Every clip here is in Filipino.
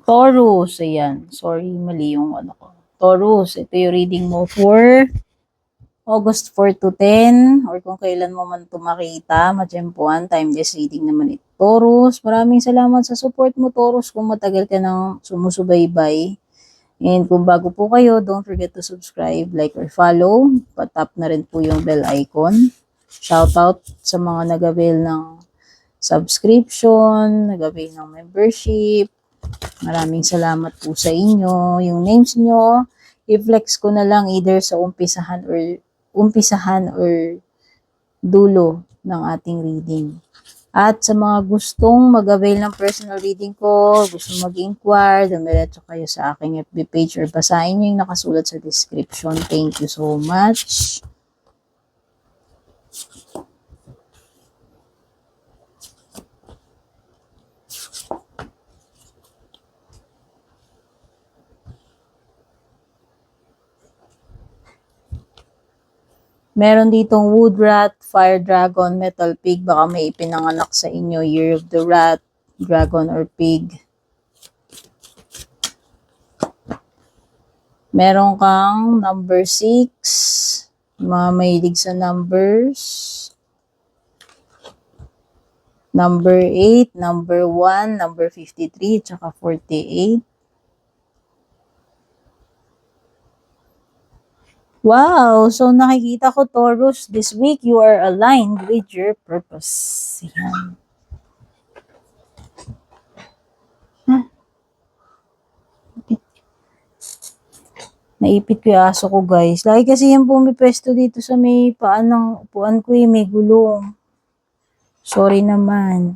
Taurus, ayan. Sorry, mali yung ano ko. Taurus, ito yung reading mo for August 4 to 10 or kung kailan mo man ito makita, matsyempuan, timeless reading naman ito. Taurus, maraming salamat sa support mo, Taurus, kung matagal ka nang sumusubaybay. And kung bago po kayo, don't forget to subscribe, like, or follow. Patap na rin po yung bell icon. Shoutout sa mga nag-avail ng subscription, nag-avail ng membership. Maraming salamat po sa inyo. Yung names nyo, i-flex ko na lang either sa umpisahan or dulo ng ating reading. At sa mga gustong mag-avail ng personal reading ko, gustong mag-inquire, dumiretso kayo sa aking FB page or basahin nyo yung nakasulat sa description. Thank you so much. Meron ditong wood rat, fire dragon, metal pig. Baka may ipinanganak sa inyo, year of the rat, dragon, or pig. Meron kang number 6, mga mahilig sa numbers. Number 8, number 1, number 53, tsaka 48. Wow! So, nakikita ko, Taurus, this week you are aligned with your purpose. Yan. Naipit ko yung aso ko, guys. Lagi kasi yung pumipwesto dito sa may paan ng upuan ko, may gulong. Sorry naman.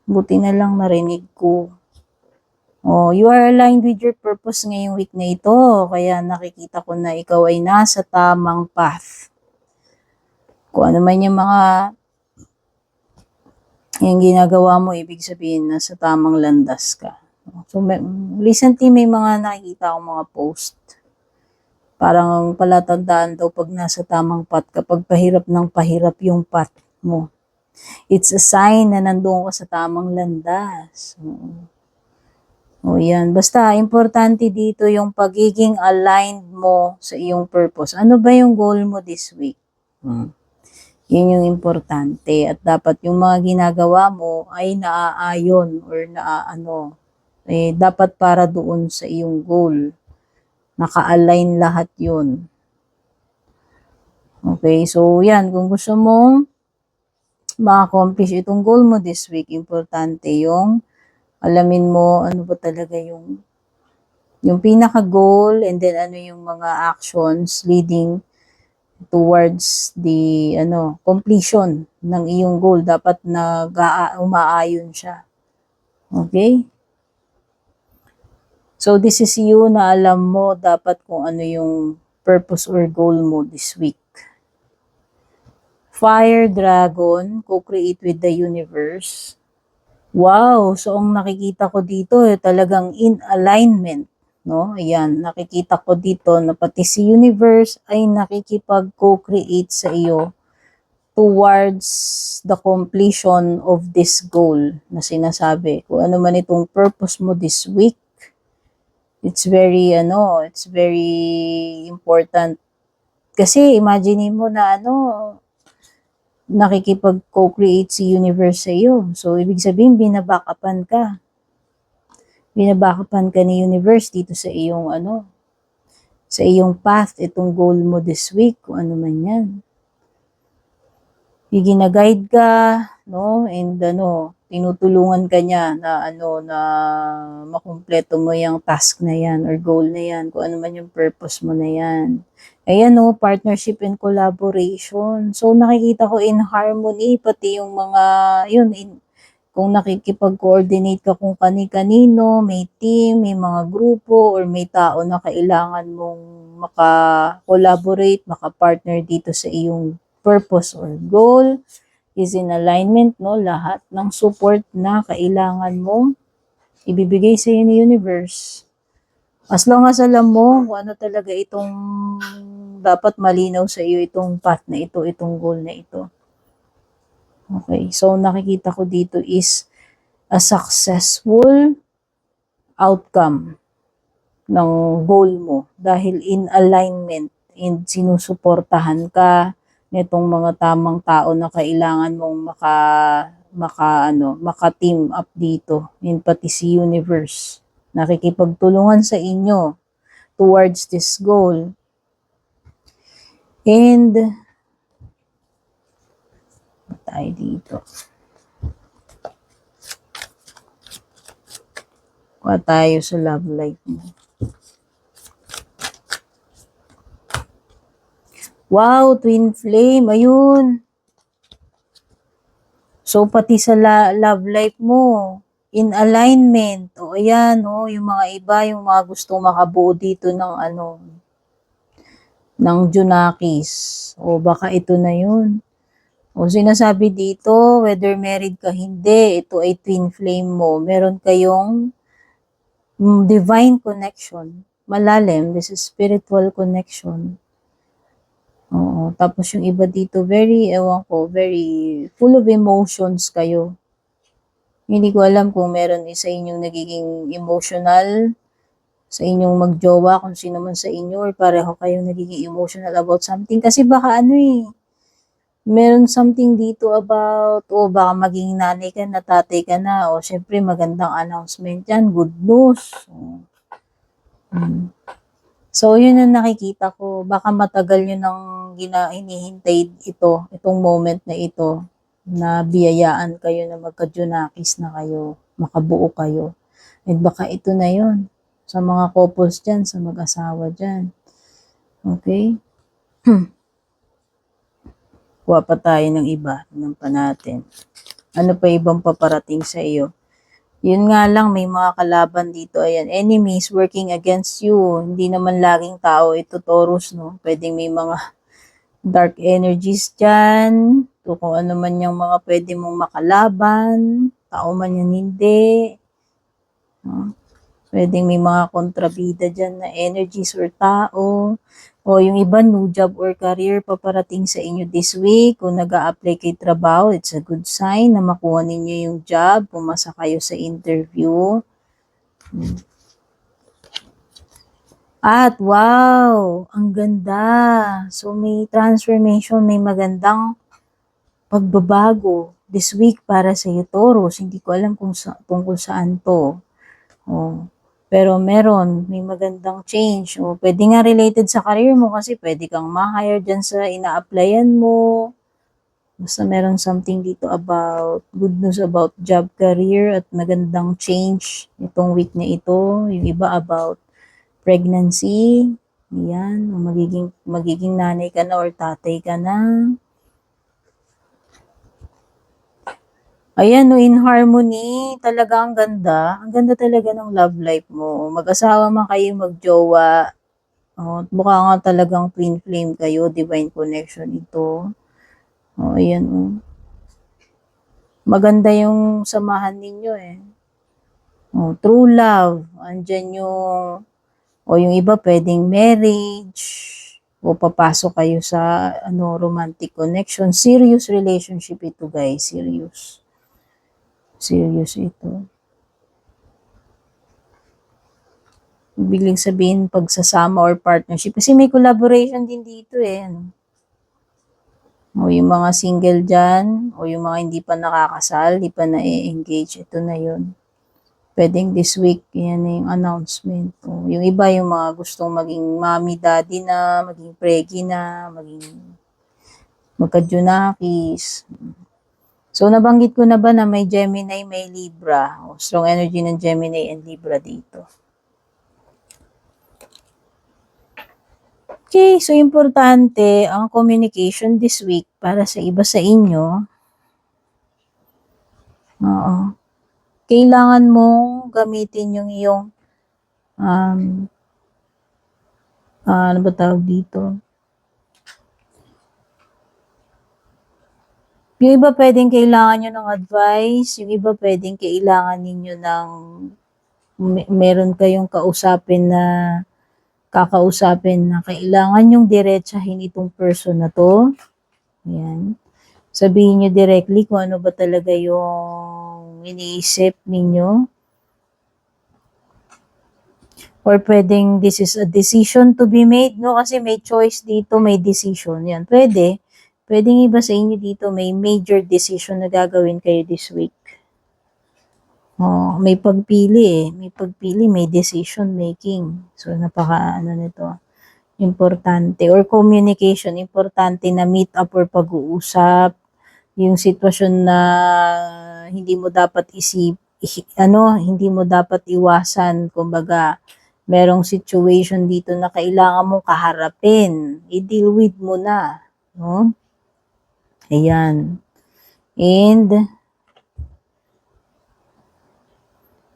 Buti na lang narinig ko. Oh, you are aligned with your purpose ngayong week na ito. Kaya nakikita ko na ikaw ay nasa tamang path. Kung ano man yung ginagawa mo, ibig sabihin nasa tamang landas ka. So, recently may mga nakikita akong mga post. Parang palatandaan daw pag nasa tamang path, kapag pahirap ng pahirap yung path mo. It's a sign na nandoon ka sa tamang landas. O yan. Basta, importante dito yung pagiging aligned mo sa iyong purpose. Ano ba yung goal mo this week? Yun yung importante. At dapat yung mga ginagawa mo ay naaayon or dapat para doon sa iyong goal. Naka-align lahat yun. Okay, so yan. Kung gusto mong ma-accomplish itong goal mo this week, importante yung alamin mo ano ba talaga yung pinaka-goal, and then ano yung mga actions leading towards the completion ng iyong goal. Dapat umaayon siya. Okay? So this is you na alam mo dapat kung ano yung purpose or goal mo this week. Fire dragon, co-create with the universe. Wow, so ang nakikita ko dito talagang in alignment, no? Ayan, nakikita ko dito na pati si universe ay nakikipag-co-create sa iyo towards the completion of this goal na sinasabi. Kung ano man itong purpose mo this week, it's very important. Kasi imagine mo na nakikipag-co-create si universe sa iyo. So, ibig sabihin, binabackupan ka. Binabackupan ka ni universe dito sa iyong sa iyong path, itong goal mo this week, kung ano man yan. Gina-guide ka, no? And tinutulungan ka niya na na makumpleto mo yung task na yan or goal na yan, kung ano man yung purpose mo na yan. Ayan partnership and collaboration. So nakikita ko in harmony, pati yung mga, kung nakikipag-coordinate ka kung kani-kanino, may team, may mga grupo, or may tao na kailangan mong maka-collaborate, maka-partner dito sa iyong purpose or goal, is in alignment, no? Lahat ng support na kailangan mo, ibibigay sa iyo ni universe. As long as alam mo kung ano talaga itong dapat malinaw sa iyo, itong path na ito, itong goal na ito. Okay, so nakikita ko dito is a successful outcome ng goal mo dahil in alignment and sinusuportahan ka nitong mga tamang tao na kailangan mong maka-team up dito, in pati si universe nakikipagtulungan sa inyo towards this goal. And tayo dito, kuha tayo sa love life mo. Wow, twin flame, ayun. So, pati sa love life mo, in alignment. O, ayan, yung mga iba, yung mga gustong makabuo dito ng Junakis. O, baka ito na yun. O, sinasabi dito, whether married ka, hindi, ito ay twin flame mo. Meron kayong divine connection. Malalim, this is spiritual connection. Oo. Tapos yung iba dito, very full of emotions kayo. Hindi ko alam kung meron isa inyong nagiging emotional sa inyong magjowa, kung sino man sa inyo, or pareho kayong nagiging emotional about something. Kasi baka meron something dito about, baka maging nanay ka na, tatay ka na, syempre magandang announcement yan, good news. So, yun ang nakikita ko. Baka matagal yun ang hinihintay itong moment na ito, na biyayaan kayo na magka-Junakis na kayo, makabuo kayo. At baka ito na yun, sa mga couples dyan, sa mag-asawa dyan. Okay? Kuha pa tayo ng iba, tingnan pa natin. Ano pa ibang paparating sa iyo? Yun nga lang, may mga kalaban dito. Ayan, enemies working against you. Hindi naman laging tao ito, Taurus, no? Pwedeng may mga dark energies dyan. Kung ano man yung mga pwede mong makalaban. Tao man yan, hindi. No? Pwedeng may mga kontrabida dyan na energies or tao. O yung iba, new job or career paparating sa inyo this week. Kung nag-a-apply kay trabaho, it's a good sign na makuha ninyo yung job. Pumasa kayo sa interview. At wow, ang ganda. So may transformation, may magandang pagbabago this week para sa iyo, Taurus. Hindi ko alam tungkol saan to. Pero may magandang change. Pwede nga related sa career mo kasi pwede kang ma-hire dyan sa ina-applyan mo. Basta meron something dito about, good news about job, career, at magandang change itong week na ito. Yung iba about pregnancy. Ayan, magiging nanay ka na or tatay ka na. Ayan, in harmony, talaga ang ganda. Ang ganda talaga ng love life mo. Mag-asawa man kayo, magjowa. Mukha nga talagang twin flame kayo, divine connection ito. Ayan. Maganda yung samahan ninyo eh. True love. Andyan yung iba pwedeng marriage. Papasok kayo sa romantic connection. Serious relationship ito, guys. Serious ito. Ibig sabihin pagsasama or partnership. Kasi may collaboration din dito eh. Yung mga single dyan, yung mga hindi pa nakakasal, hindi pa na-engage, ito na yun. Pwedeng this week, yan na yung announcement. Yung iba, yung mga gustong maging mommy, daddy na, maging preggy na, magka-Junakis. So, nabanggit ko na ba na may Gemini, may Libra? Strong energy ng Gemini and Libra dito. Okay, so importante ang communication this week para sa iba sa inyo. Kailangan mong gamitin yung iyong ano ba tawag dito? Yung iba pwedeng kailangan nyo ng advice, yung iba pwedeng kailangan ninyo ng meron kayong kakausapin na kailangan yung diretsahin itong person na to. Ayan. Sabihin nyo directly kung ano ba talaga yung iniisip ninyo. Or pwedeng this is a decision to be made, no? Kasi may choice dito, may decision. Yan, pwede. Pwedeng iba sa inyo dito, may major decision na gagawin kayo this week. Oh, may pagpili eh. May pagpili, may decision making. So, nito. Importante. Or communication. Importante na meet up or pag-uusap. Yung sitwasyon na hindi mo dapat hindi mo dapat iwasan. Kumbaga, merong situation dito na kailangan mong kaharapin. I-deal with mo na. No? Ayan. And,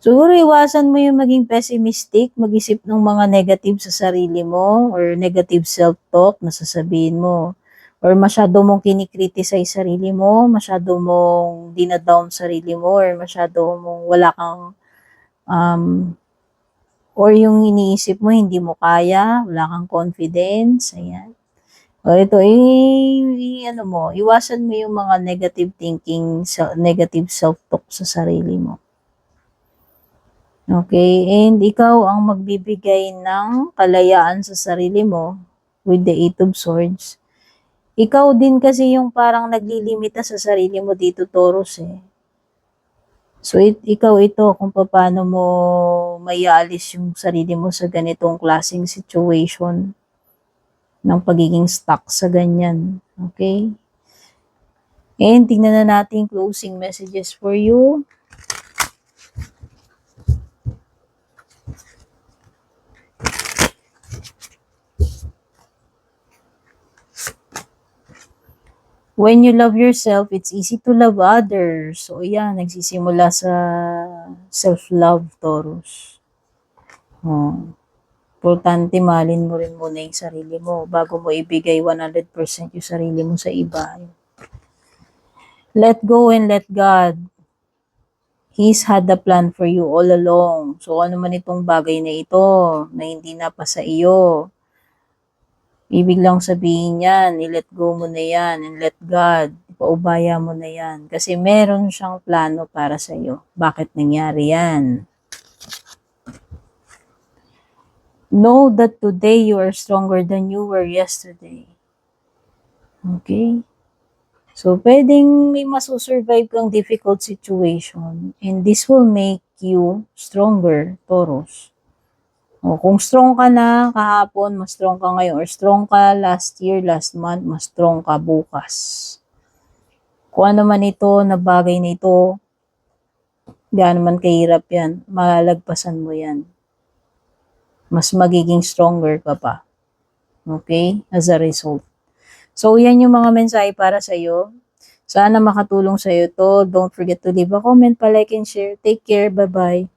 siguro iwasan mo yung maging pessimistic, mag-isip ng mga negative sa sarili mo or negative self-talk na sasabihin mo. Or masyado mong kinikriticize sarili mo, masyado mong dinadown sarili mo, or masyado mong wala kang, or yung iniisip mo hindi mo kaya, wala kang confidence, ayan. O ito, iwasan mo yung mga negative thinking, negative self-talk sa sarili mo. Okay, and ikaw ang magbibigay ng kalayaan sa sarili mo with the Eight of Swords. Ikaw din kasi yung parang naglilimita sa sarili mo dito, Taurus eh. So, ikaw ito kung paano mo maialis yung sarili mo sa ganitong klaseng situation ng pagiging stuck sa ganyan. Okay? And tingnan na natin closing messages for you. When you love yourself, it's easy to love others. So, yan, nagsisimula sa self-love, Taurus. Importante, mahalin mo rin muna yung sarili mo bago mo ibigay 100% yung sarili mo sa iba. Let go and let God. He's had the plan for you all along. So, ano man itong bagay na ito na hindi na pa sa iyo, ibig lang sabihin yan, i-let go mo na yan, and let God, ipaubaya mo na yan. Kasi meron siyang plano para sa iyo. Bakit nangyari yan? Know that today you are stronger than you were yesterday. Okay? So, pwedeng may masusurvive kang difficult situation, and this will make you stronger, Taurus. O, kung strong ka na kahapon, mas strong ka ngayon. Or strong ka last year, last month, mas strong ka bukas. Kung ano man ito, na bagay na ito, gaano man kahirap yan, malalagpasan mo yan. Mas magiging stronger ka pa. Okay? As a result. So, yan yung mga mensahe para sa iyo. Sana makatulong sa iyo to. Don't forget to leave a comment, pa-like and share. Take care. Bye-bye.